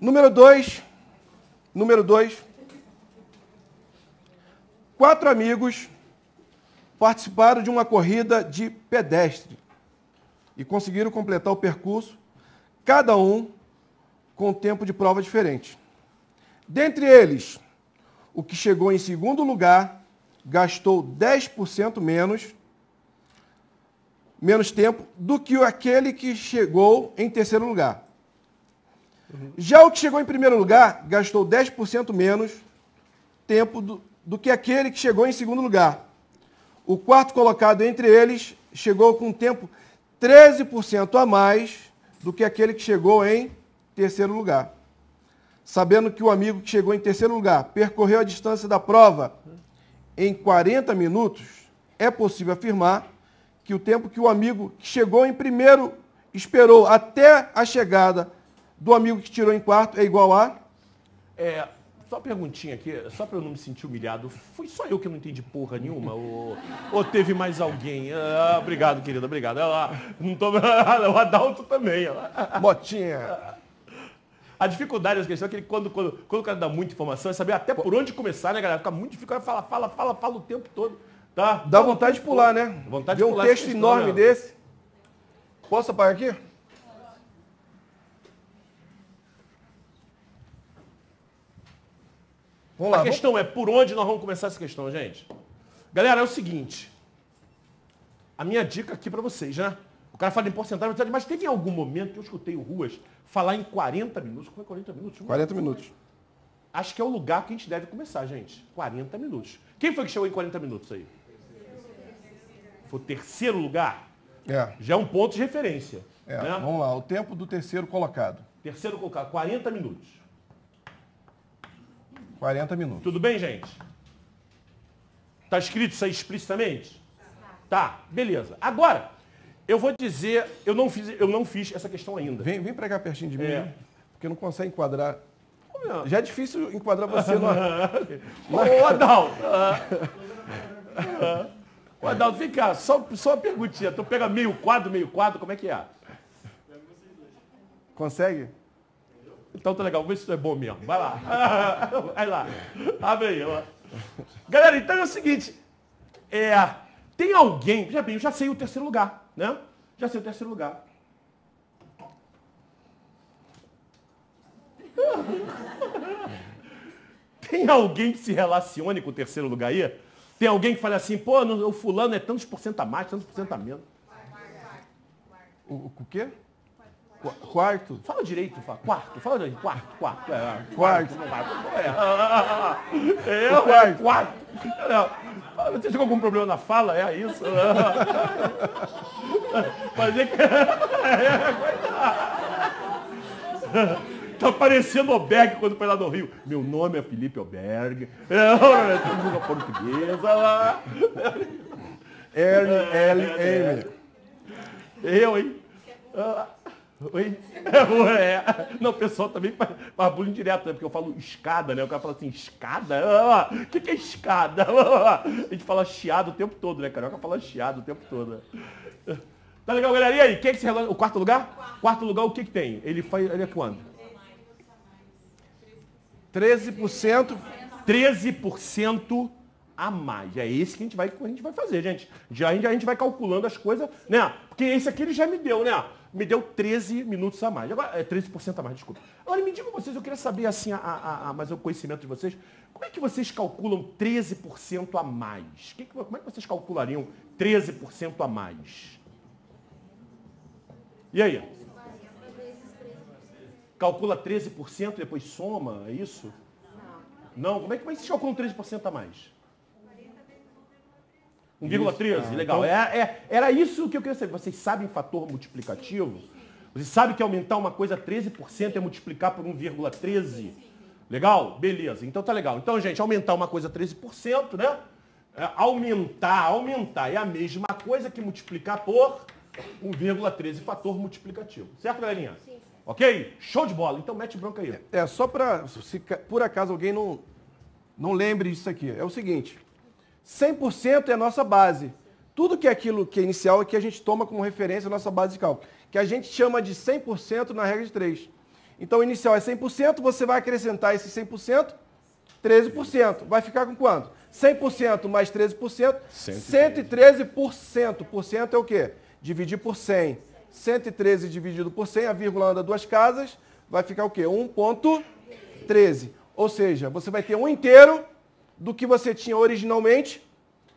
Número 2. 4 amigos participaram de uma corrida de pedestre e conseguiram completar o percurso, cada um com um tempo de prova diferente. Dentre eles, o que chegou em segundo lugar gastou 10% menos tempo do que aquele que chegou em terceiro lugar. Já o que chegou em primeiro lugar gastou 10% menos tempo do que aquele que chegou em segundo lugar. O quarto colocado entre eles chegou com um tempo 13% a mais do que aquele que chegou em terceiro lugar. Sabendo que o amigo que chegou em terceiro lugar percorreu a distância da prova em 40 minutos, é possível afirmar que o tempo que o amigo que chegou em primeiro esperou até a chegada do amigo que tirou em quarto é igual a... Só uma perguntinha aqui, só para eu não me sentir humilhado. Foi só eu que não entendi porra nenhuma? Ou teve mais alguém? Obrigado, querida, obrigado. Não tô... O Adalto também. Motinha. A dificuldade dessa questão é que quando o cara dá muita informação, é saber até por onde começar, né, galera? Fica muito difícil, fala o tempo todo. Tá? Dá vontade de pular, né? Vontade de pular. Ver um texto enorme desse. Posso apagar aqui? Vamos lá, a questão é por onde nós vamos começar essa questão, gente. Galera, é o seguinte. A minha dica aqui para vocês, né? O cara fala em porcentagem, mas teve algum momento que eu escutei o Ruas falar em 40 minutos. Como é 40 minutos? 40 minutos. Acho que é o lugar que a gente deve começar, gente. 40 minutos. Quem foi que chegou em 40 minutos aí? Foi o terceiro lugar? Já é um ponto de referência. Né? Vamos lá, o tempo do terceiro colocado. Terceiro colocado, 40 minutos. 40 minutos. Tudo bem, gente? Tá escrito isso aí explicitamente? Tá, beleza. Agora, eu vou dizer, eu não fiz essa questão ainda. Vem pra cá pertinho de mim, né? Porque não consegue enquadrar. Já é difícil enquadrar você no... Ô, Adalto! Ô, Adalto, vem cá, só uma perguntinha. Tu pega meio quadro, como é que é? Consegue? Então tá legal, vamos ver se isso é bom mesmo. Vai lá. Vai lá. Abre aí. Galera, então é o seguinte. Tem alguém... Já bem, eu já sei o terceiro lugar, né? Já sei o terceiro lugar. Tem alguém que se relacione com o terceiro lugar aí? Tem alguém que fale assim, pô, o fulano é tantos por cento a mais, tantos por cento a menos. O quê? Quarto? Fala direito, quarto. Fala direito, quarto. Quarto. Quarto. Você chegou com algum problema na fala? É isso? Fazer que... Tá parecendo Oberg quando foi lá no Rio. Meu nome é Felipe Oberg. Língua portuguesa lá. L. Eu, hein? Oi? Não, o pessoal também faz bullying direto, né? Porque eu falo escada, né? O cara fala assim, escada? O que é escada? A gente fala chiado o tempo todo, né? Carioca fala chiado o tempo todo. Né? Tá legal, galera? E aí? Quem é que se relaciona? O quarto lugar? Quarto lugar, o que tem? Ele é quando? 13%. 13% a mais. É esse que a gente vai fazer, gente. A gente vai calculando as coisas, né? Porque esse aqui ele já me deu, né? Me deu 13 minutos a mais. Agora, 13% a mais, desculpa. Agora, me digam vocês, eu queria saber, assim, mais o conhecimento de vocês. Como é que vocês calculam 13% a mais? Como é que vocês calculariam 13% a mais? E aí? Calcula 13% e depois soma, é isso? Não. Como é que vocês calculam 13% a mais? 1,13, legal. Era isso que eu queria saber. Vocês sabem fator multiplicativo? Vocês sabem que aumentar uma coisa 13% é multiplicar por 1,13? Legal? Beleza. Então tá legal. Então, gente, aumentar uma coisa 13%, né? Aumentar é a mesma coisa que multiplicar por 1,13, fator multiplicativo. Certo, galerinha? Sim. Ok? Show de bola. Então mete bronca aí. Só para, se por acaso alguém não lembre disso aqui. É o seguinte, 100% é a nossa base. Tudo que é aquilo que é inicial é que a gente toma como referência a nossa base de cálculo, que a gente chama de 100% na regra de 3. Então, o inicial é 100%, você vai acrescentar esse 100%, 13%. Vai ficar com quanto? 100% mais 13%, 113%. Por cento é o quê? Dividir por 100. 113 dividido por 100, a vírgula anda duas casas, vai ficar o quê? 1,13. Ou seja, você vai ter um inteiro do que você tinha originalmente.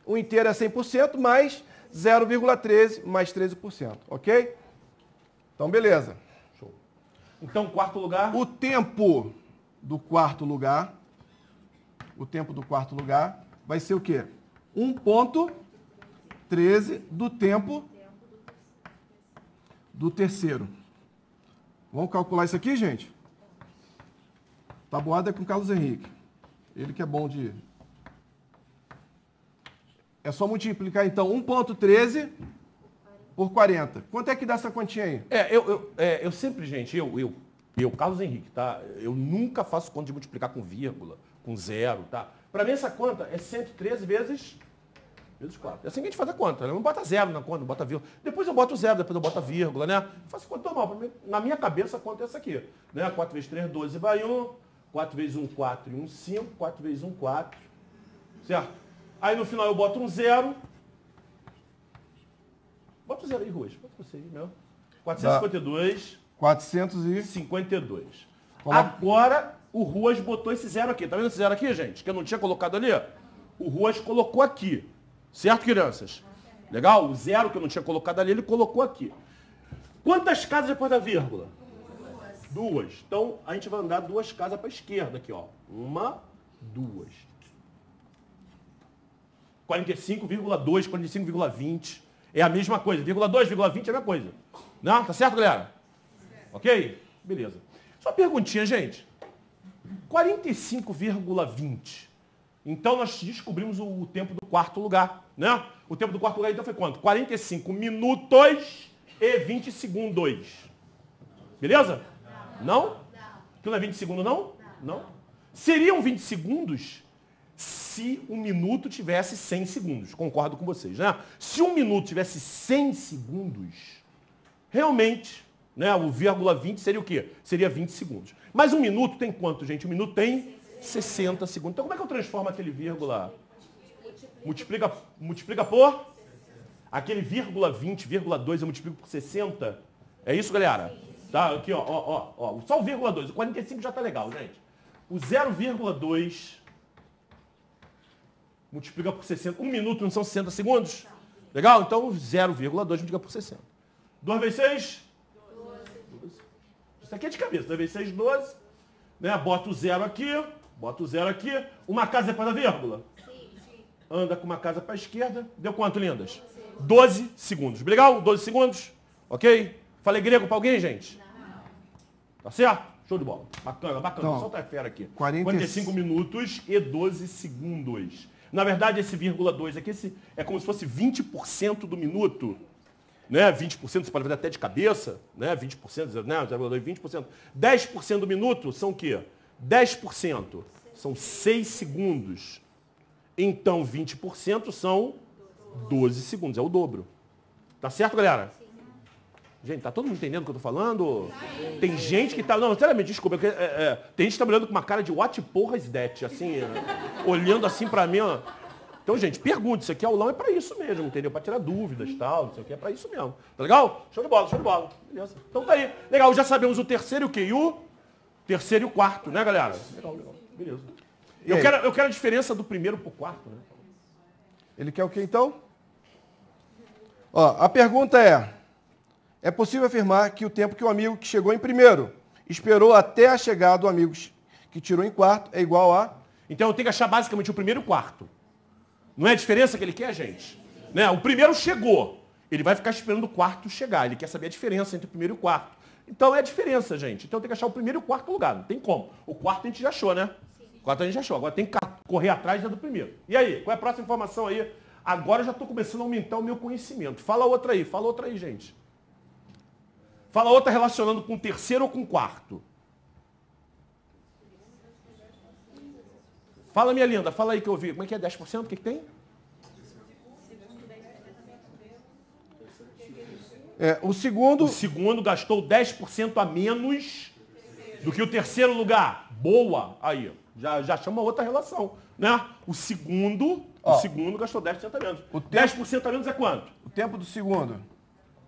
O inteiro é 100%, mais 0,13 mais 13%. Ok? Então, beleza. Show. Então, quarto lugar. O tempo do quarto lugar vai ser o quê? 1,13 do tempo do terceiro. Vamos calcular isso aqui, gente? Tabuada é com o Carlos Henrique. Ele que é bom de... É só multiplicar, então, 1,13 por 40. Quanto é que dá essa quantia aí? Eu sempre, gente, Carlos Henrique, tá? Eu nunca faço conta de multiplicar com vírgula, com zero, tá? Para mim, essa conta é 113 vezes 4. É assim que a gente faz a conta, né? Não bota zero na conta, não bota vírgula. Depois eu boto zero, depois eu boto a vírgula, né? Eu faço conta normal. Na minha cabeça, a conta é essa aqui. Né? 4 vezes 3, 12 vai 1. 4 vezes 1, 4 e 1, 5. 4 vezes 1, 4. Certo? Aí no final eu boto um zero. Bota o zero aí, Ruas. Bota você aí, meu. 452. 452. Agora o Ruas botou esse zero aqui. Tá vendo esse zero aqui, gente? Que eu não tinha colocado ali? O Ruas colocou aqui. Certo, crianças? Legal? O zero que eu não tinha colocado ali, ele colocou aqui. Quantas casas depois da vírgula? Duas. Então, a gente vai andar duas casas para a esquerda aqui, ó. 1, 2. 45,2, 45,20. É a mesma coisa. 0,2, 0,20 é a mesma coisa. Não? Tá certo, galera? Ok? Beleza. Só uma perguntinha, gente. 45,20. Então, nós descobrimos o tempo do quarto lugar, né? O tempo do quarto lugar, então, foi quanto? 45 minutos e 20 segundos. Beleza? Não? Aquilo não é 20 segundos, não? Não. Seriam 20 segundos se um minuto tivesse 100 segundos. Concordo com vocês, né? Se um minuto tivesse 100 segundos, realmente, né, o vírgula 20 seria o quê? Seria 20 segundos. Mas um minuto tem quanto, gente? Um minuto tem 60 segundos. Então, como é que eu transformo aquele vírgula? Multiplica por? Aquele vírgula 20, vírgula 2, eu multiplico por 60. É isso, galera? Tá, aqui, ó. Só o vírgula 2. O 45 já tá legal, gente. O 0,2 multiplica por 60. Um minuto não são 60 segundos? Legal? Então, 0,2 multiplica por 60. 2 vezes 6? 12. Isso aqui é de cabeça. 2 vezes 6, 12. Né? Bota o 0 aqui. Bota o 0 aqui. Uma casa depois da vírgula? Sim. Anda com uma casa para a esquerda. Deu quanto, lindas? 12 segundos. Legal? 12 segundos? Ok? Falei grego para alguém, gente? Não. Tá certo? Show de bola. Bacana. Então, solta a fera aqui. 45 minutos e 12 segundos. Na verdade, esse vírgula 2 aqui é como se fosse 20% do minuto. Né? 20% você pode ver até de cabeça. Né? 20%, né? 0,2, 20%. 10% do minuto são o quê? 10% são 6 segundos. Então, 20% são 12 segundos. É o dobro. Tá certo, galera? Gente, tá todo mundo entendendo o que eu tô falando? Tem gente que tá... Não, sinceramente, desculpa. Tem gente que tá olhando com uma cara de what porra is that? Assim, olhando assim pra mim, ó. Então, gente, pergunte. Isso aqui, aulão é pra isso mesmo, entendeu? Pra tirar dúvidas e tal. Isso aqui é pra isso mesmo. Tá legal? Show de bola, show de bola. Beleza. Então tá aí. Legal, já sabemos o terceiro e o quê? E o terceiro e o quarto, né, galera? Legal, legal. Beleza. Eu quero a diferença do primeiro pro quarto, né? Ele quer o quê, então? Ó, a pergunta é possível afirmar que o tempo que o amigo que chegou em primeiro esperou até a chegada do amigo que tirou em quarto é igual a... Então eu tenho que achar basicamente o primeiro e o quarto. Não é a diferença que ele quer, gente? Né? O primeiro chegou. Ele vai ficar esperando o quarto chegar. Ele quer saber a diferença entre o primeiro e o quarto. Então é a diferença, gente. Então eu tenho que achar o primeiro e o quarto lugar. Não tem como. O quarto a gente já achou, né? O quarto a gente já achou. Agora tem que correr atrás do primeiro. E aí? Qual é a próxima informação aí? Agora eu já estou começando a aumentar o meu conhecimento. Fala outra aí, gente. Fala outra relacionando com o terceiro ou com o quarto. Fala, minha linda, fala aí que eu ouvi. Como é que é 10%? O que tem? O segundo... O segundo gastou 10% a menos do que o terceiro lugar. Boa. Aí, já chama outra relação, né? O segundo gastou 10% a menos. 10% a menos é quanto? O tempo do segundo.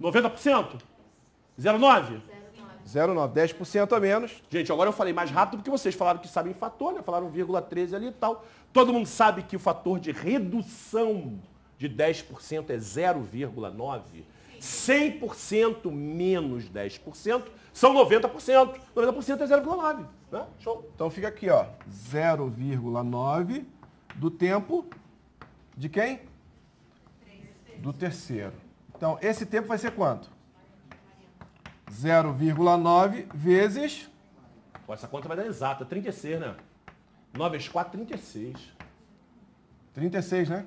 90%? 0,9? 0,9. 10% a menos. Gente, agora eu falei mais rápido porque vocês falaram que sabem fator, né? Falaram 0,13 ali e tal. Todo mundo sabe que o fator de redução de 10% é 0,9. 100% menos 10% são 90%. 90% é 0,9. Né? Show. Então fica aqui, ó. 0,9 do tempo de quem? Do terceiro. Então, esse tempo vai ser quanto? 0,9 vezes... Pô, essa conta vai dar exata. 36, né? 9 vezes 4, 36. 36, né?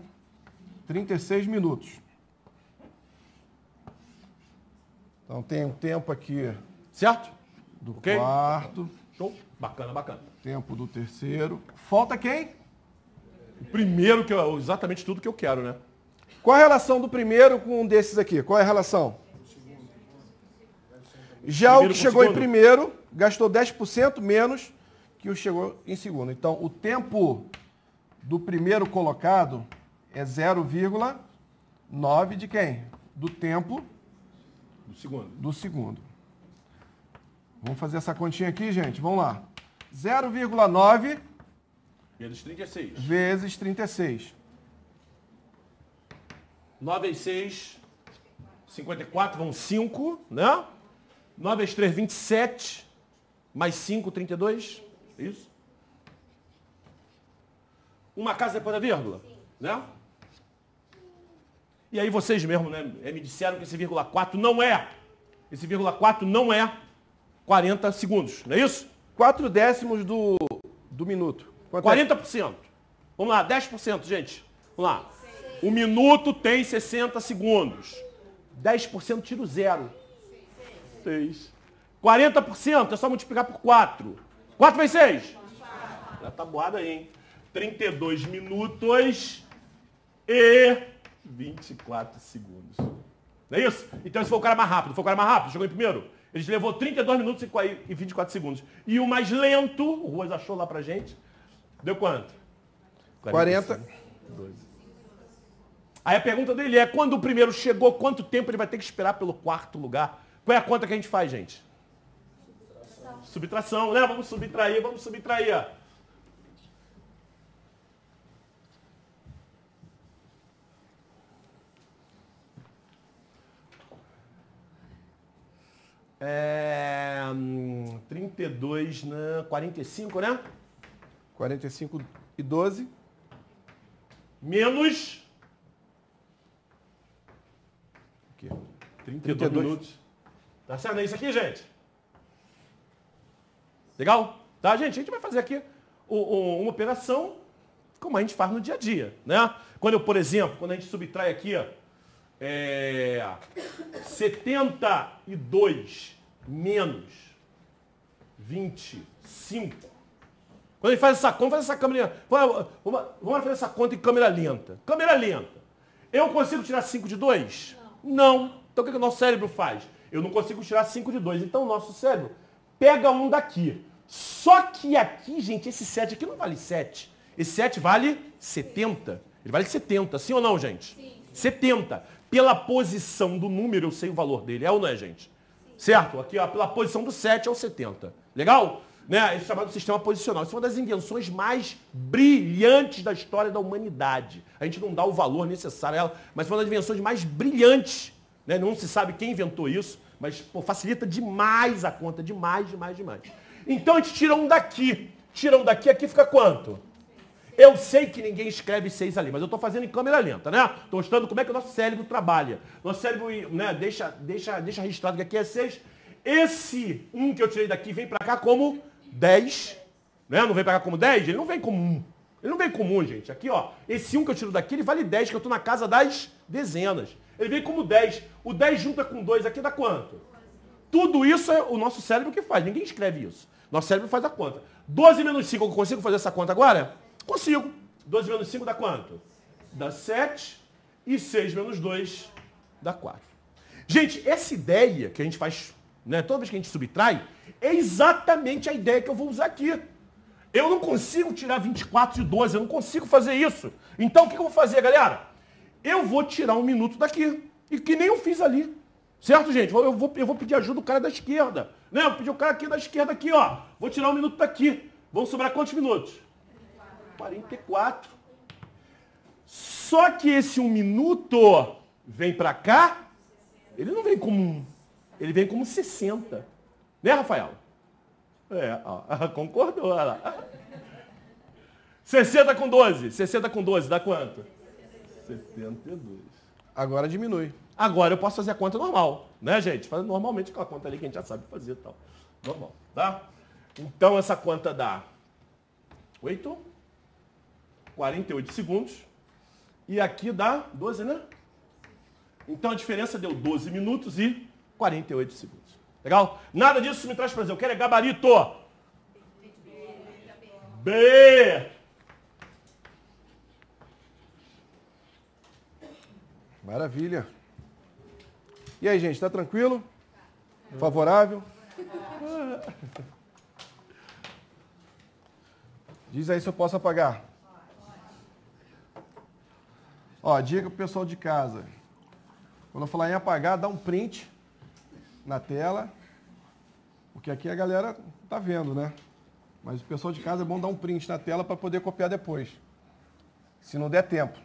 36 minutos. Então, tem um tempo aqui... Certo? Do okay? Quarto. Show. Bacana, bacana. Tempo do terceiro. Falta quem? O primeiro, que é exatamente tudo que eu quero, né? Qual a relação do primeiro com um desses aqui? Qual é a relação? Já o que chegou em primeiro gastou 10% menos que o que chegou em segundo. Então, o tempo do primeiro colocado é 0,9 de quem? Do tempo do segundo. Vamos fazer essa continha aqui, gente. Vamos lá. 0,9 vezes 36. Vezes 36. 9 vezes 6, 54, vão 5, né? 9 vezes 3, 27, mais 5, 32, isso? Uma casa depois da vírgula, né? E aí vocês mesmos, né, me disseram que esse vírgula 4 não é, 40 segundos, não é isso? 4 décimos do minuto. Quanto 40%. Vamos lá, 10%, gente. Vamos lá. O minuto tem 60 segundos. 10% tiro 0. 6. 40% é só multiplicar por 4. 4 vezes 6? Já tá boado aí, hein? 32 minutos e 24 segundos. Não é isso? Então esse foi o cara mais rápido. Chegou em primeiro. Ele levou 32 minutos e 24 segundos. E o mais lento, o Ruas achou lá pra gente, deu quanto? 40. 12. Aí a pergunta dele é, quando o primeiro chegou, quanto tempo ele vai ter que esperar pelo quarto lugar? Qual é a conta que a gente faz, gente? Subtração, né? Vamos subtrair. É... 32, né? 45, né? 45 e 12. Menos... Aqui. 32 minutos. Tá certo? É isso aqui, gente? Legal? Tá, gente? A gente vai fazer aqui uma operação como a gente faz no dia a dia, né? Por exemplo, quando a gente subtrai aqui, ó, 72 menos 25. Quando a gente faz essa conta, faz essa câmera... Vamos fazer essa conta em câmera lenta. Eu consigo tirar 5 de 2? Não. Então o que o nosso cérebro faz? Eu não consigo tirar 5 de 2. Então o nosso cérebro pega um daqui. Só que aqui, gente, esse 7 aqui não vale 7. Esse 7 vale 70. Ele vale 70, sim ou não, gente? Sim. 70. Pela posição do número, eu sei o valor dele. É ou não é, gente? Sim. Certo? Aqui, ó, pela posição do 7 é o 70. Legal? Né? Esse é chamado sistema posicional. Isso é uma das invenções mais brilhantes da história da humanidade. A gente não dá o valor necessário a ela, mas foi uma das invenções mais brilhantes. Né? Não se sabe quem inventou isso, mas pô, facilita demais a conta. Demais. Então a gente tira um daqui. Aqui fica quanto? Eu sei que ninguém escreve 6 ali, mas eu estou fazendo em câmera lenta, né? Estou mostrando como é que o nosso cérebro trabalha. Nosso cérebro, né, deixa registrado que aqui é 6. Esse 1 que eu tirei daqui vem para cá como 10. Né? Não vem para cá como 10? Ele não vem como 1. Ele não vem como 1, gente. Aqui, ó, esse 1 que eu tiro daqui, ele vale 10, que eu estou na casa das dezenas. Ele vem como 10. O 10 junta com 2 aqui dá quanto? Tudo isso é o nosso cérebro que faz. Ninguém escreve isso. Nosso cérebro faz a conta. 12 menos 5, eu consigo fazer essa conta agora? Consigo. 12 menos 5 dá quanto? Dá 7. E 6 menos 2 dá 4. Gente, essa ideia que a gente faz né? Toda vez que a gente subtrai, é exatamente a ideia que eu vou usar aqui. Eu não consigo tirar 24 de 12, eu não consigo fazer isso. Então o que eu vou fazer, galera? Eu vou tirar 1 minuto daqui. E que nem eu fiz ali. Certo, gente? Eu vou pedir ajuda do cara da esquerda. Né? Eu vou pedir o cara aqui da esquerda aqui, ó. Vou tirar 1 minuto daqui. Vão sobrar quantos minutos? 44. Só que esse 1 minuto vem pra cá, ele não vem como 1. Ele vem como 60. Né, Rafael? Ó, concordou, olha lá. 60 com 12. 60 com 12 dá quanto? 72. Agora diminui. Agora eu posso fazer a conta normal, né, gente? Fazendo normalmente aquela conta ali que a gente já sabe fazer e tal. Normal, tá? Então essa conta dá 48 segundos. E aqui dá 12, né? Então a diferença deu 12 minutos e 48 segundos. Legal? Nada disso me traz prazer. Eu quero é gabarito. B. Maravilha. E aí, gente, tá tranquilo? Favorável? Diz aí se eu posso apagar. Ó, dica pro pessoal de casa. Quando eu falar em apagar, dá um print na tela. Porque aqui a galera tá vendo, né? Mas o pessoal de casa é bom dar um print na tela para poder copiar depois. Se não der tempo.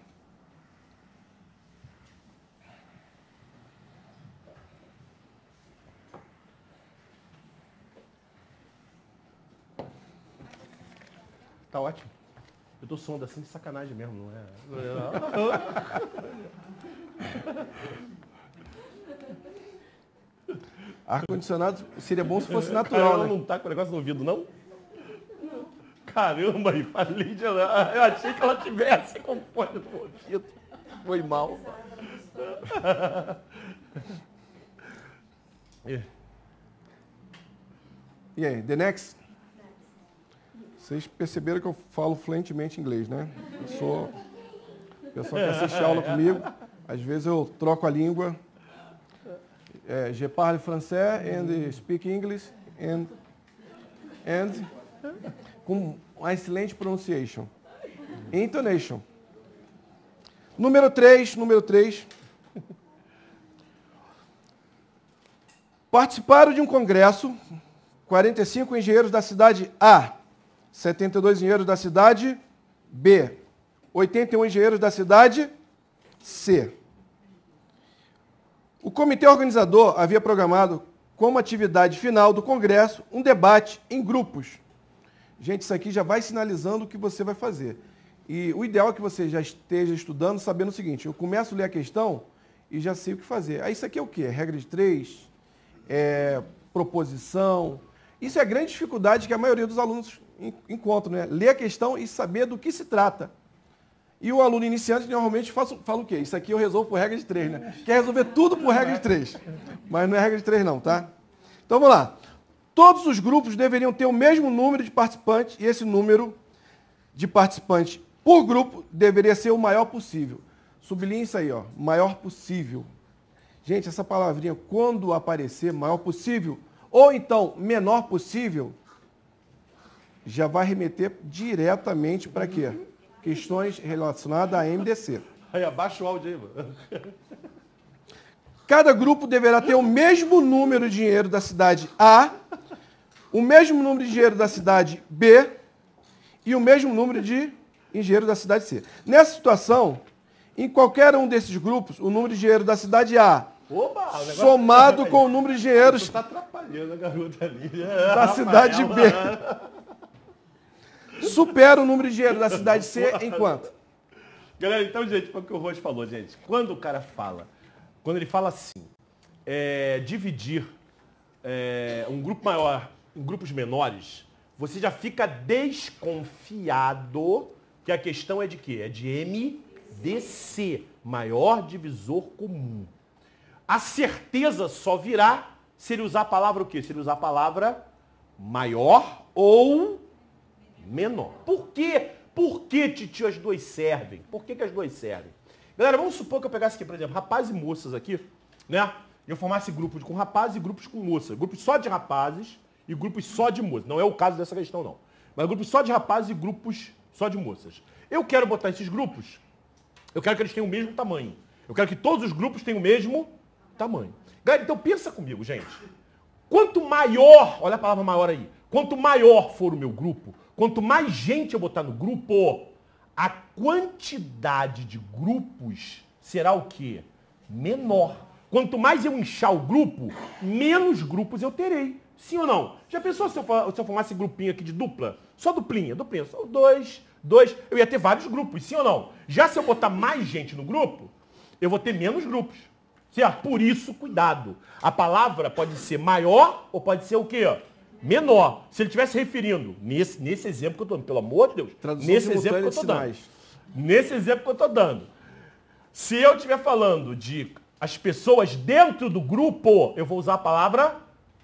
Tá ótimo. Eu tô suando assim de sacanagem mesmo, não é? Ar-condicionado seria bom se fosse natural, Ela né? não tá com o negócio no ouvido, não? Caramba, a Lídia, eu achei que ela tivesse com fone no ouvido. Foi mal. E aí, the next? Vocês perceberam que eu falo fluentemente inglês, né? Eu sou... O pessoal que assiste aula comigo, às vezes eu troco a língua. Je parle français and speak English and com uma excelente pronunciation. Intonation. Número 3. Participaram de um congresso 45 engenheiros da cidade A, 72 engenheiros da cidade B, 81 engenheiros da cidade C. O comitê organizador havia programado como atividade final do congresso um debate em grupos. Gente, isso aqui já vai sinalizando o que você vai fazer. E o ideal é que você já esteja estudando, sabendo o seguinte: eu começo a ler a questão e já sei o que fazer. Aí isso aqui é o quê? Regra de 3, proposição. Isso é a grande dificuldade que a maioria dos alunos encontra, né? Ler a questão e saber do que se trata. E o aluno iniciante normalmente fala o quê? Isso aqui eu resolvo por regra de 3, né? Quer resolver tudo por regra de 3. Mas não é regra de 3 não, tá? Então vamos lá. Todos os grupos deveriam ter o mesmo número de participantes e esse número de participantes por grupo deveria ser o maior possível. Sublinhe isso aí, ó. Maior possível. Gente, essa palavrinha, quando aparecer maior possível, ou então menor possível, já vai remeter diretamente para quê? Questões relacionadas à MDC. Aí abaixa o áudio aí, mano. Cada grupo deverá ter o mesmo número de dinheiro da cidade A, o mesmo número de dinheiro da cidade B e o mesmo número de engenheiro da cidade C. Nessa situação, em qualquer um desses grupos, o número de dinheiro da cidade A, Opa, somado com o número de engenheiros tá atrapalhando a garota ali. da cidade B, supera o número de dinheiro da cidade C em quanto? Galera, então, gente, foi o que o Rocha falou, gente. Quando o cara fala, quando ele fala assim, dividir um grupo maior em grupos menores, você já fica desconfiado que a questão é de quê? É de MDC, maior divisor comum. A certeza só virá se ele usar a palavra o quê? Se ele usar a palavra maior ou menor. Por quê? Por que, titio, as duas servem? Por que as duas servem? Galera, vamos supor que eu pegasse aqui, por exemplo, rapazes e moças aqui, né? eu formasse grupos com rapazes e grupos com moças. Grupos só de rapazes e grupos só de moças. Não é o caso dessa questão, não. Mas grupos só de rapazes e grupos só de moças. Eu quero botar esses grupos, eu quero que eles tenham o mesmo tamanho. Eu quero que todos os grupos tenham o mesmo tamanho. Galera, então pensa comigo, gente. Quanto maior, olha a palavra maior aí, quanto maior for o meu grupo, quanto mais gente eu botar no grupo, a quantidade de grupos será o quê? Menor. Quanto mais eu inchar o grupo, menos grupos eu terei. Sim ou não? Já pensou se eu formasse grupinho aqui de dupla? Só duplinha, só dois, eu ia ter vários grupos, sim ou não? Já se eu botar mais gente no grupo, eu vou ter menos grupos. Certo? Por isso, cuidado. A palavra pode ser maior ou pode ser o quê? Menor. Se ele estivesse referindo, nesse exemplo que eu estou dando, pelo amor de Deus, nesse exemplo que eu estou dando. Nesse exemplo que eu estou dando. Se eu estiver falando de as pessoas dentro do grupo, eu vou usar a palavra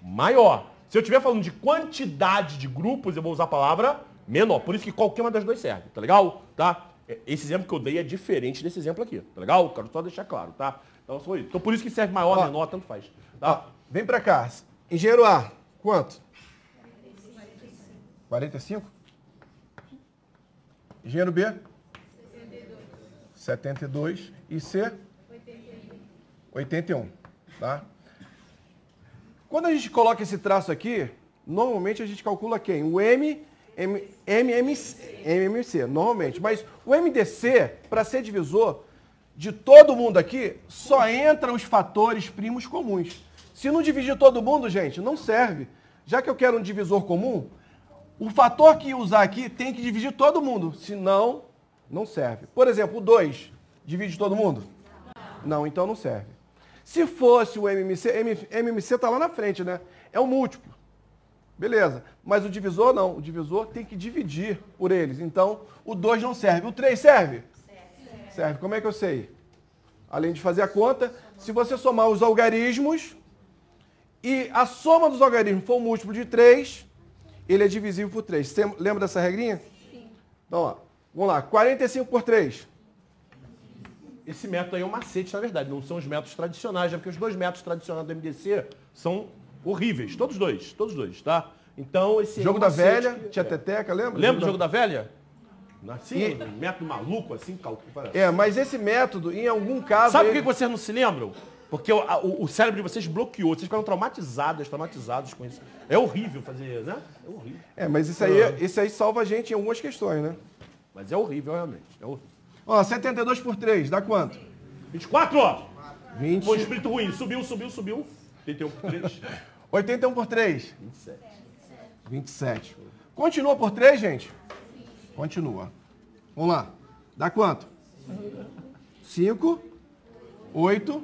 maior. Se eu estiver falando de quantidade de grupos, eu vou usar a palavra menor. Por isso que qualquer uma das duas serve, tá legal? Tá? Esse exemplo que eu dei é diferente desse exemplo aqui, tá legal? Quero só deixar claro, tá? Então, foi isso. Então por isso que serve maior, menor, tanto faz. Tá? Vem pra cá. Engenheiro A, quanto? 45. Engenheiro B? 72. E C? 81. Tá? Quando a gente coloca esse traço aqui, normalmente a gente calcula quem? O MMC, normalmente. Mas o MDC, para ser divisor de todo mundo aqui, só entram os fatores primos comuns. Se não dividir todo mundo, gente, não serve. Já que eu quero um divisor comum, o fator que usar aqui tem que dividir todo mundo, senão não serve. Por exemplo, o 2 divide todo mundo? Não, então não serve. Se fosse o MMC está lá na frente, né? É um múltiplo. Beleza. Mas o divisor não. O divisor tem que dividir por eles. Então, o 2 não serve. O 3 serve? Serve. Como é que eu sei? Além de fazer a conta, se você somar os algarismos e a soma dos algarismos for um múltiplo de 3, ele é divisível por 3. Você lembra dessa regrinha? Sim. Então, ó, vamos lá. 45 por 3. Esse método aí é um macete, na verdade. Não são os métodos tradicionais, porque os dois métodos tradicionais do MDC são horríveis. Todos dois, tá? Então, esse jogo da velha, tia Teteca, lembra? Lembra do jogo da velha? Assim, método maluco, assim, calcula. Mas esse método, em algum caso... Sabe por que vocês não se lembram? Porque o cérebro de vocês bloqueou, vocês ficaram traumatizados com isso. É horrível fazer, né? É horrível. Mas isso aí salva a gente em algumas questões, né? Mas é horrível, realmente. É horrível. Ó, 72 por 3, dá quanto? 24, ó. 20. Foi espírito ruim. Subiu. 81 por 3. 81 por 3. 27. 27. Continua por 3, gente? Continua. Vamos lá. Dá quanto? 5, 8,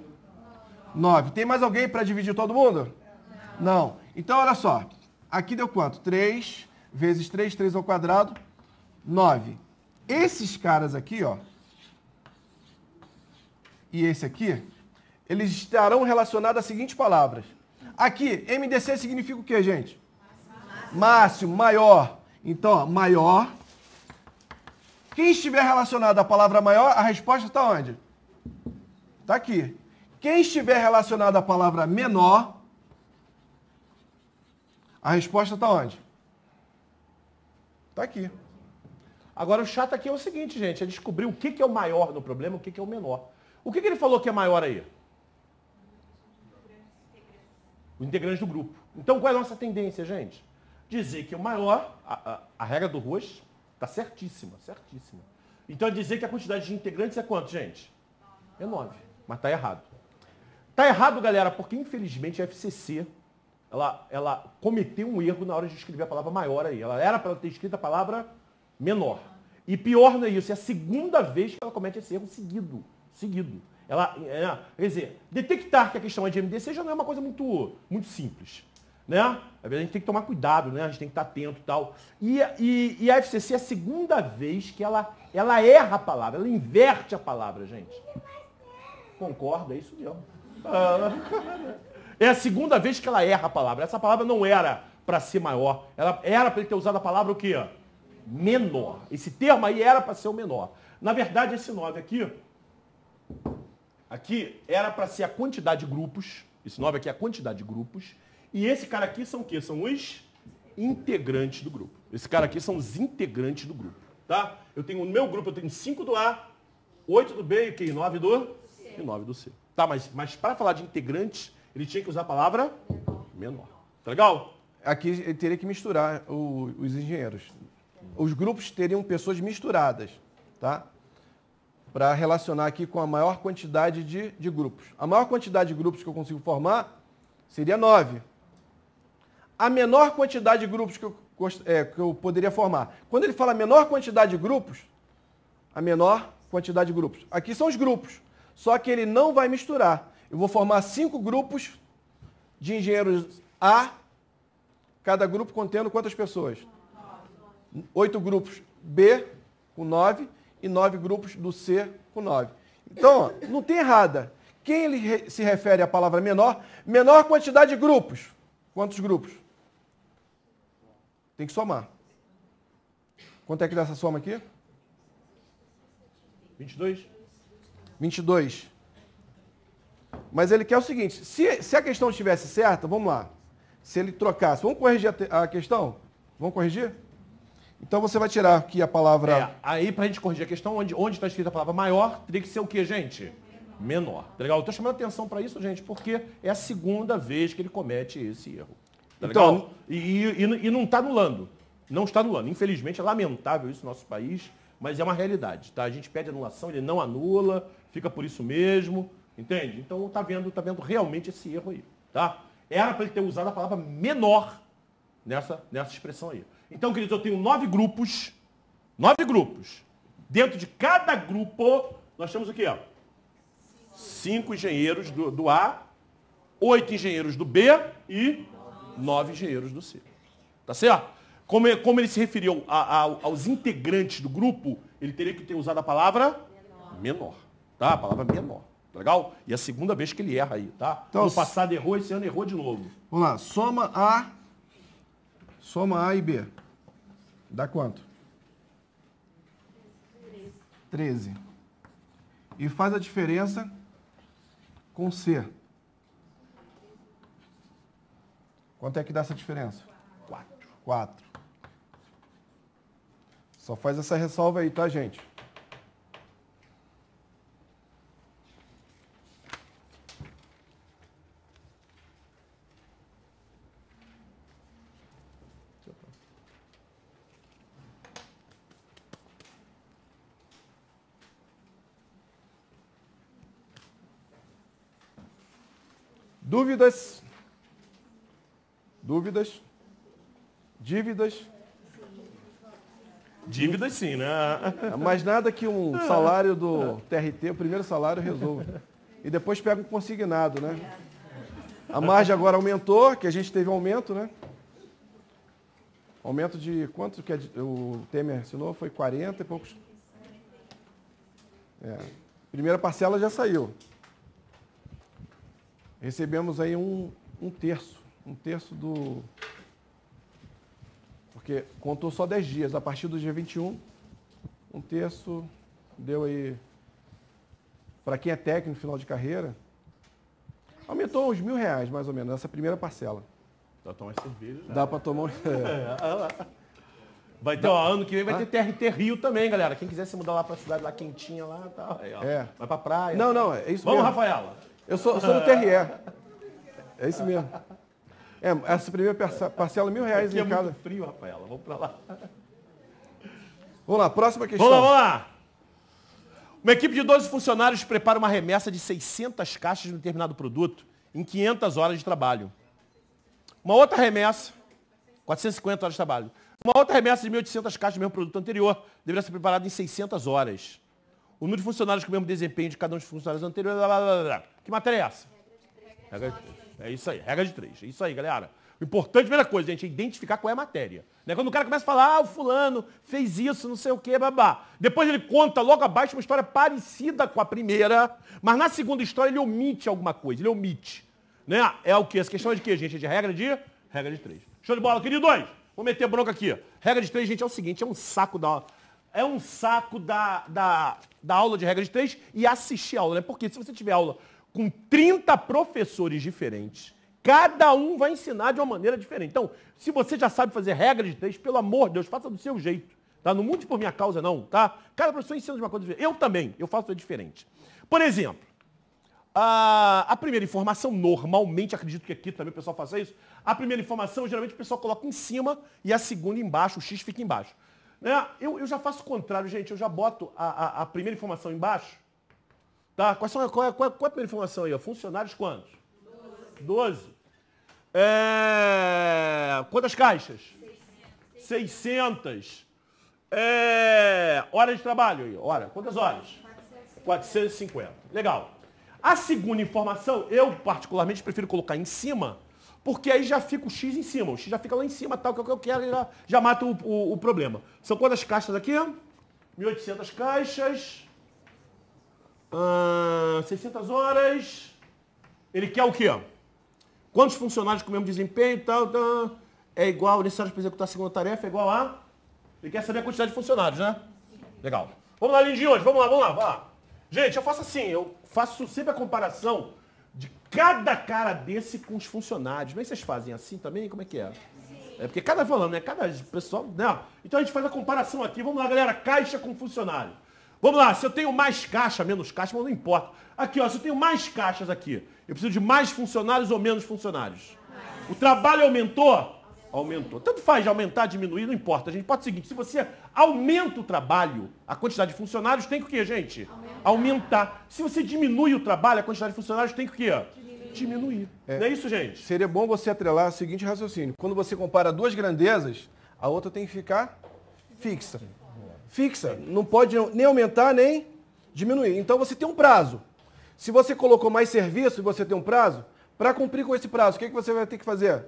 9. Tem mais alguém para dividir todo mundo? Não. Então, olha só. Aqui deu quanto? 3 vezes 3, 3 ao quadrado, 9. Esses caras aqui, ó, e esse aqui, eles estarão relacionados às seguintes palavras. Aqui, MDC significa o quê, gente? Máximo, maior. Então, ó, maior. Quem estiver relacionado à palavra maior, a resposta está onde? Está aqui. Quem estiver relacionado à palavra menor, a resposta está onde? Está aqui. Agora, o chato aqui é o seguinte, gente, é descobrir o que é o maior no problema e o que é o menor. O que ele falou que é maior aí? O integrante do grupo. Então, qual é a nossa tendência, gente? Dizer que o maior, a regra do Ruas, está certíssima. Então, é dizer que a quantidade de integrantes é quanto, gente? É 9. Mas está errado. Está errado, galera, porque, infelizmente, a FCC, ela cometeu um erro na hora de escrever a palavra maior aí. Ela era para ter escrito a palavra menor. E pior não é isso, é a segunda vez que ela comete esse erro seguido. Quer dizer, detectar que a questão é de MDC já não é uma coisa muito simples. Né? A gente tem que tomar cuidado, né? A gente tem que estar atento e tal. E a FCC é a segunda vez que ela erra a palavra, ela inverte a palavra, gente. Concorda? É isso mesmo. É a segunda vez que ela erra a palavra. Essa palavra não era para ser maior, ela era para ele ter usado a palavra o quê? Menor. Esse termo aí era para ser o menor. Na verdade, esse 9 aqui era para ser a quantidade de grupos, Esse 9 aqui é a quantidade de grupos. E esse cara aqui são o quê? São os integrantes do grupo. Esse cara aqui são os integrantes do grupo. Tá? No meu grupo eu tenho 5 do A, 8 do B e 9 do C. E 9 do C. Tá, mas para falar de integrantes, ele tinha que usar a palavra menor. Tá legal? Aqui ele teria que misturar os engenheiros. Os grupos teriam pessoas misturadas, tá? Para relacionar aqui com a maior quantidade de grupos. A maior quantidade de grupos que eu consigo formar seria 9. A menor quantidade de grupos que eu poderia formar. Quando ele fala menor quantidade de grupos, a menor quantidade de grupos. Aqui são os grupos. Só que ele não vai misturar. Eu vou formar 5 grupos de engenheiros A, cada grupo contendo quantas pessoas? 8 grupos B com 9 e 9 grupos do C com 9. Então, ó, não tem errada. Quem ele se refere à palavra menor? Menor quantidade de grupos. Quantos grupos? Tem que somar. Quanto é que dá essa soma aqui? 22. 22. Mas ele quer o seguinte, se a questão estivesse certa, vamos lá. Se ele trocasse, vamos corrigir a questão? Vamos corrigir? Então você vai tirar aqui a palavra... Aí para a gente corrigir a questão, onde está escrita a palavra maior, teria que ser o quê, gente? Menor. Tá legal? Eu estou chamando atenção para isso, gente, porque é a segunda vez que ele comete esse erro. Tá legal? Então, e não está anulando. Não está anulando. Infelizmente, é lamentável isso no nosso país, mas é uma realidade. Tá? A gente pede anulação, ele não anula, fica por isso mesmo. Entende? Então tá vendo realmente esse erro aí. Tá? Era para ele ter usado a palavra menor nessa expressão aí. Então, queridos, eu tenho 9 grupos. 9 grupos. Dentro de cada grupo, nós temos o quê? 5 engenheiros do A, 8 engenheiros do B e 9 engenheiros do C. Tá certo? Como ele se referiu aos integrantes do grupo, ele teria que ter usado a palavra menor. Tá? A palavra menor. Tá legal? E é a segunda vez que ele erra aí, tá? Então, no passado errou, esse ano errou de novo. Vamos lá. Soma A e B. Dá quanto? 13. E faz a diferença com C. Quanto é que dá essa diferença? 4. Só faz essa ressalva aí, tá, gente? Dúvidas? Dívidas? Dívidas sim, né? Mas nada que um salário do TRT, o primeiro salário, resolva. E depois pega um consignado, né? A margem agora aumentou, que a gente teve aumento, né? Aumento de quanto que o Temer assinou? Foi 40 e poucos. Primeira parcela já saiu. Recebemos aí um terço do... Porque contou só 10 dias. A partir do dia 21, um terço deu aí... Para quem é técnico, final de carreira, aumentou uns R$1.000, mais ou menos, essa primeira parcela. Dá para tomar cerveja. Dá para tomar... Vai ter, ano que vem vai ter TRT Rio também, galera. Quem quiser se mudar lá para a cidade lá quentinha lá, tá, aí, ó. Vai para praia. Não, é isso mesmo. Vamos, Rafaela. Eu sou do TRE. É isso mesmo. Essa primeira parcela R$1.000 em cada. É muito frio, Rafaela. Vamos para lá. Vamos lá, próxima questão. Vamos lá. Uma equipe de 12 funcionários prepara uma remessa de 600 caixas de um determinado produto em 500 horas de trabalho. Uma outra remessa, 450 horas de trabalho. Uma outra remessa de 1.800 caixas do mesmo produto anterior deverá ser preparada em 600 horas. O número de funcionários com o mesmo desempenho de cada um dos funcionários anteriores... Blá, blá, blá, blá. Que matéria é essa? Regra de 3. É isso aí, regra de 3. É isso aí, galera. O importante, primeira coisa, gente, é identificar qual é a matéria. Né? Quando o cara começa a falar, o fulano fez isso, não sei o quê, babá. Depois ele conta logo abaixo uma história parecida com a primeira, mas na segunda história ele omite alguma coisa, ele omite. Né? É o quê? Essa questão é de quê, gente? É de regra de 3. Show de bola, queridos! Vou meter bronca aqui. Regra de 3, gente, é o seguinte, é um saco da aula. É um saco da aula de regra de 3 e assistir a aula, né? Porque se você tiver aula com 30 professores diferentes. Cada um vai ensinar de uma maneira diferente. Então, se você já sabe fazer regra de 3, pelo amor de Deus, faça do seu jeito. Tá? Não mude por minha causa, não. Tá? Cada professor ensina de uma coisa diferente. Eu também, eu faço diferente. Por exemplo, a primeira informação, normalmente, acredito que aqui também o pessoal faça isso, a primeira informação, geralmente o pessoal coloca em cima e a segunda embaixo, o X fica embaixo. Né? Eu já faço o contrário, gente. Eu já boto a primeira informação embaixo. Tá? Qual é a primeira informação aí? Ó? Funcionários quantos? 12. Quantas caixas? 600. Hora de trabalho aí. Hora. Quantas horas? 450. Legal. A segunda informação, eu particularmente prefiro colocar em cima, porque aí já fica o X em cima. O X já fica lá em cima, tal, que é o que eu quero, e já mata o problema. São quantas caixas aqui? 1.800 caixas. 600 horas. Ele quer o quê? Quantos funcionários com o mesmo desempenho, tal. É igual, necessário para executar a segunda tarefa, é igual a... Ele quer saber a quantidade de funcionários, né? Legal. Vamos lá, lindinho, hoje. Vamos lá. Gente, eu faço assim, eu faço sempre a comparação de cada cara desse com os funcionários. Mas vocês fazem assim também? Como é que é? É porque cada falando, né? Cada pessoal, né? Então a gente faz a comparação aqui. Vamos lá, galera, caixa com funcionário. Vamos lá, se eu tenho mais caixa, menos caixa, mas não importa. Aqui, ó, se eu tenho mais caixas aqui, eu preciso de mais funcionários ou menos funcionários? O trabalho aumentou? Aumentou. Tanto faz de aumentar, diminuir, não importa. A gente pode o seguinte, se você aumenta o trabalho, a quantidade de funcionários tem que o quê, gente? Aumentar. Se você diminui o trabalho, a quantidade de funcionários tem que o quê? Diminuir. Não é isso, gente? Seria bom você atrelar o seguinte raciocínio. Quando você compara duas grandezas, a outra tem que ficar fixa. Fixa. Não pode nem aumentar, nem diminuir. Então você tem um prazo. Se você colocou mais serviço e você tem um prazo, para cumprir com esse prazo, o que você vai ter que fazer?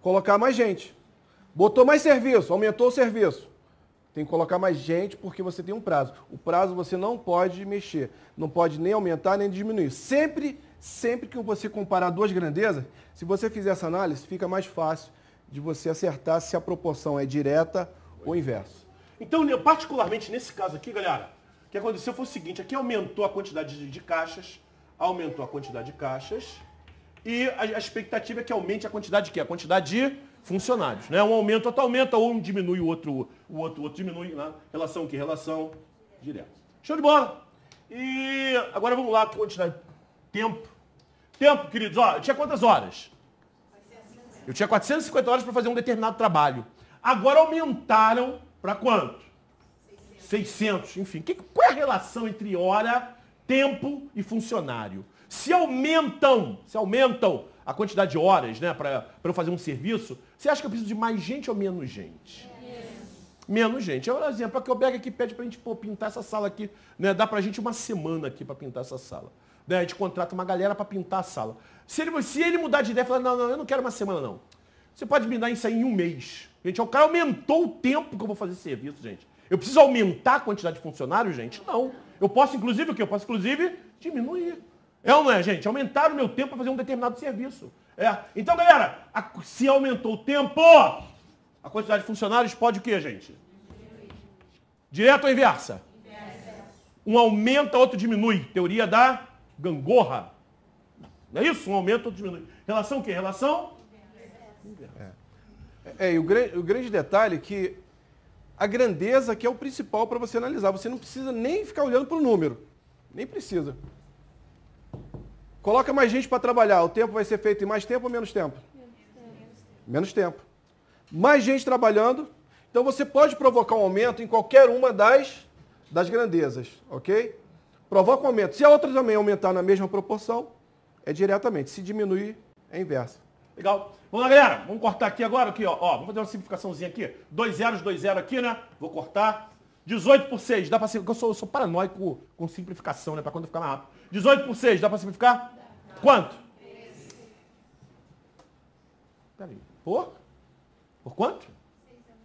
Colocar mais gente. Botou mais serviço, aumentou o serviço. Tem que colocar mais gente porque você tem um prazo. O prazo você não pode mexer. Não pode nem aumentar, nem diminuir. Sempre que você comparar duas grandezas, se você fizer essa análise, fica mais fácil de você acertar se a proporção é direta ou inversa. Então, particularmente nesse caso aqui, galera, o que aconteceu foi o seguinte, aqui aumentou a quantidade de caixas, e a expectativa é que aumente a quantidade de quê? A quantidade de funcionários. Né? Um aumenta, outro aumenta, ou um diminui, o outro diminui. Né? Relação o quê? Relação direta. Show de bola! E agora vamos lá, quantidade. Tempo. Tempo, queridos. Ó, eu tinha quantas horas? Eu tinha 450 horas para fazer um determinado trabalho. Agora aumentaram para quanto? 600. Enfim, qual é a relação entre hora, tempo e funcionário? Se aumentam a quantidade de horas, né, para eu fazer um serviço, você acha que eu preciso de mais gente ou menos gente? Menos gente. É um exemplo, a Quebec aqui pede pra gente pintar essa sala aqui, né, dá pra gente uma semana aqui para pintar essa sala. Né, a gente contrata uma galera para pintar a sala. Se ele mudar de ideia e falar, não, eu não quero uma semana não. Você pode me dar isso aí em um mês. Gente, o cara aumentou o tempo que eu vou fazer serviço, gente. Eu preciso aumentar a quantidade de funcionários, gente? Não. Eu posso, inclusive, o quê? Eu posso, inclusive, diminuir. É ou não é, gente? Aumentar o meu tempo para fazer um determinado serviço. Então, galera, se aumentou o tempo, a quantidade de funcionários pode o quê, gente? Direto ou inversa? Um aumenta, outro diminui. Teoria da gangorra. Não é isso? Um aumenta, outro diminui. Relação o quê? Relação? E o grande detalhe é que a grandeza que é o principal para você analisar. Você não precisa nem ficar olhando para o número. Nem precisa. Coloca mais gente para trabalhar. O tempo vai ser feito em mais tempo ou menos tempo? Menos tempo. Mais gente trabalhando. Então você pode provocar um aumento em qualquer uma das grandezas, ok? Provoca um aumento. Se a outra também aumentar na mesma proporção, é diretamente. Se diminuir, é inversa. Legal. Vamos lá, galera. Vamos cortar aqui agora. Aqui, ó. Vamos fazer uma simplificaçãozinha aqui. 2 zeros, 2 zeros aqui, né? Vou cortar. 18 por 6. Dá para simplificar? Eu sou paranoico com simplificação, né? Para quando ficar mais rápido. 18 por 6. Dá para simplificar? Quanto? Peraí. Por quanto?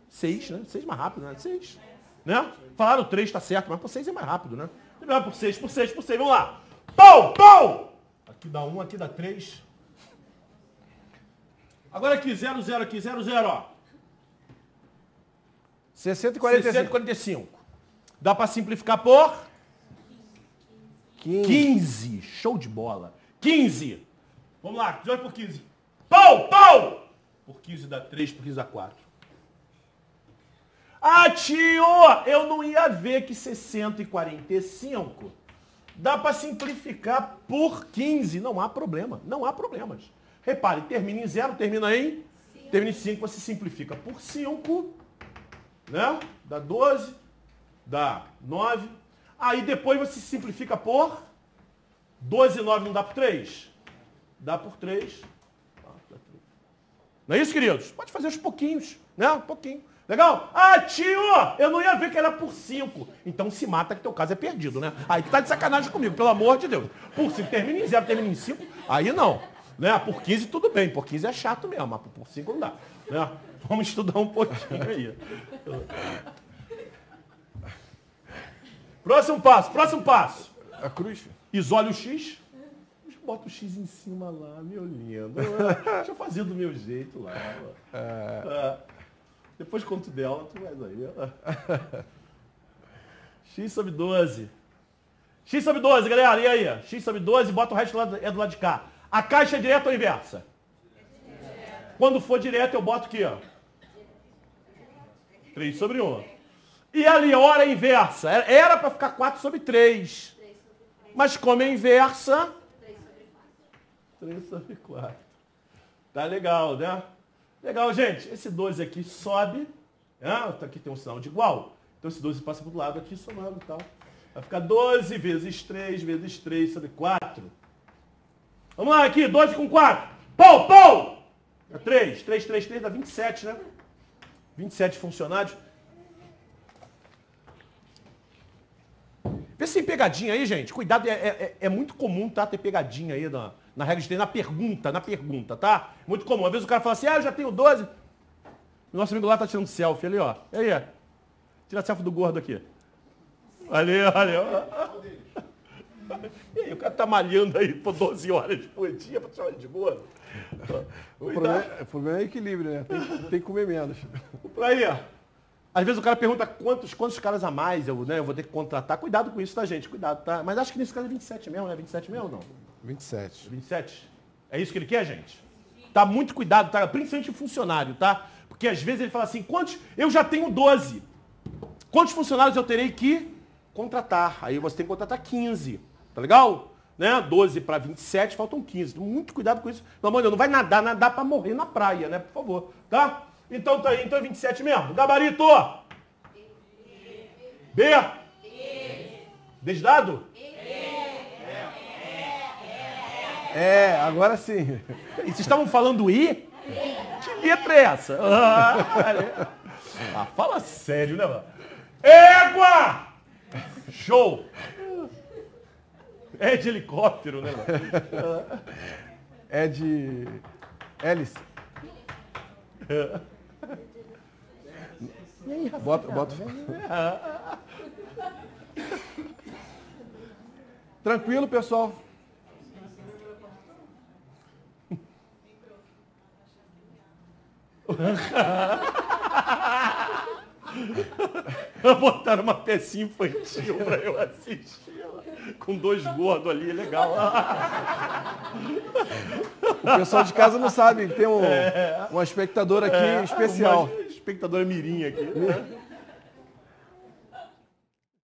6, né? 6 mais rápido, né? 6. Né? Falaram 3, tá certo, mas por 6 é mais rápido, né? Por 6. Vamos lá. Pau! Aqui dá 1, aqui dá 3. Agora aqui, 0, 0 aqui, 0, 0, ó. 645. 645. Dá para simplificar por? 15. Show de bola. 15. Vamos lá, 18 por 15. Pau, pau! Por 15 dá 3, por 15 dá 4. Ah, tio, eu não ia ver que 645 dá para simplificar por 15. Não há problema, não há problemas. Repare, termina em 0, termina em 5. Termina em 5, você simplifica por 5, né? Dá 12, dá 9. Aí depois você simplifica por 12 e 9 não dá por 3? Dá por 3. Não é isso, queridos? Pode fazer aos pouquinhos, né? Um pouquinho. Legal? Ah, tio, eu não ia ver que era por 5. Então se mata que teu caso é perdido, né? Aí tu tá de sacanagem comigo, pelo amor de Deus. Por 5 termina em 0, termina em 5, aí não. Né? Por 15 tudo bem, por 15 é chato mesmo, mas por 5 não dá. Né? Vamos estudar um pouquinho aí. Próximo passo. A cruz. Isole o X. Bota o X em cima lá, meu lindo. Deixa eu fazer do meu jeito lá. Depois conto dela, tu vais aí. X sobre 12. X sobre 12, galera. E aí? X sobre 12, bota o resto é do lado de cá. A caixa é direta ou inversa? Quando for direto, eu boto aqui, ó. 3 sobre 1. E ali, hora é inversa. Era para ficar 4 sobre 3. Mas como é inversa... 3 sobre 4. Tá legal, né? Legal, gente. Esse 12 aqui sobe. Aqui tem um sinal de igual. Então esse 12 passa para o lado aqui, somando e tal. Vai ficar 12 vezes 3 sobre 4. Vamos lá, aqui. 12 com 4. Pou! É 3 dá 27, né? 27 funcionários. Vê se tem pegadinha aí, gente. Cuidado, é muito comum, tá? Ter pegadinha aí na regra de treino, na pergunta, tá? Muito comum. Às vezes o cara fala assim, eu já tenho 12. O nosso amigo lá tá tirando selfie ali, ó. E aí? Tira a selfie do gordo aqui. Olha. E aí, o cara tá malhando aí por 12 horas por dia pra chamar ele de gordo. O problema é equilíbrio, né? Tem que comer menos. Aí, ó. Às vezes o cara pergunta quantos caras a mais eu vou ter que contratar. Cuidado com isso, tá, gente? Cuidado, tá? Mas acho que nesse caso é 27 mesmo, né? 27 mesmo ou não? 27. 27? É isso que ele quer, gente? Tá muito cuidado, tá? Principalmente o funcionário, tá? Porque às vezes ele fala assim, eu já tenho 12. Quantos funcionários eu terei que contratar? Aí você tem que contratar 15. Tá legal? Né? 12 para 27, faltam 15. Então, muito cuidado com isso. Pelo amor de Deus, não vai nadar para morrer na praia, né? Por favor, tá? Então tá aí, então é 27 mesmo. Gabarito! B. Desdado? Agora sim. E vocês estavam falando I? Que letra é essa? Fala sério, né, mano? Égua! Show! É de helicóptero, né, mano? É de hélice. E aí, Bota. Tranquilo, pessoal. Botaram uma pecinha infantil pra eu assistir. Com 2 gordos ali, legal. O pessoal de casa não sabe, tem uma espectadora aqui especial. Uma espectadora mirim aqui.